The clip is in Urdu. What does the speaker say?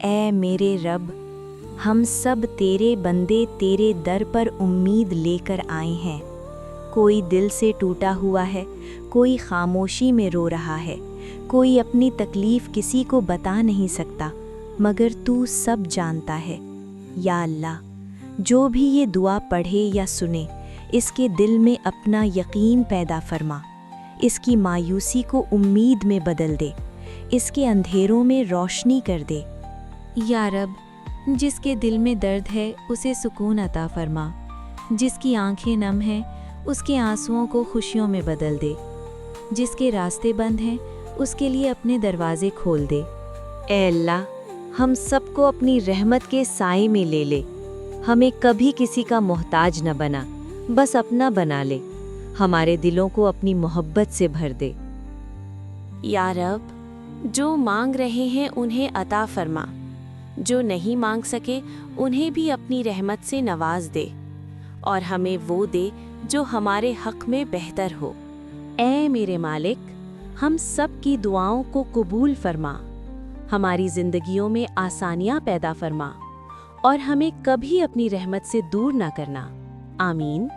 اے میرے رب، ہم سب تیرے بندے تیرے در پر امید لے کر آئے ہیں۔ کوئی دل سے ٹوٹا ہوا ہے، کوئی خاموشی میں رو رہا ہے، کوئی اپنی تکلیف کسی کو بتا نہیں سکتا، مگر تو سب جانتا ہے۔ یا اللہ، جو بھی یہ دعا پڑھے یا سنے، اس کے دل میں اپنا یقین پیدا فرما، اس کی مایوسی کو امید میں بدل دے، اس کے اندھیروں میں روشنی کر دے۔ یا رب، جس کے دل میں درد ہے اسے سکون عطا فرما، جس کی آنکھیں نم ہیں اس کے آنسوؤں کو خوشیوں میں بدل دے، جس کے راستے بند ہیں اس کے لیے اپنے دروازے کھول دے۔ اے اللہ، ہم سب کو اپنی رحمت کے سائے میں لے لے، ہمیں کبھی کسی کا محتاج نہ بنا، بس اپنا بنا لے، ہمارے دلوں کو اپنی محبت سے بھر دے۔ یا رب، جو مانگ رہے ہیں انہیں عطا فرما، جو نہیں مانگ سکے انہیں بھی اپنی رحمت سے نواز دے، اور ہمیں وہ دے جو ہمارے حق میں بہتر ہو۔ اے میرے مالک، ہم سب کی دعاؤں کو قبول فرما، ہماری زندگیوں میں آسانیاں پیدا فرما، اور ہمیں کبھی اپنی رحمت سے دور نہ کرنا۔ آمین۔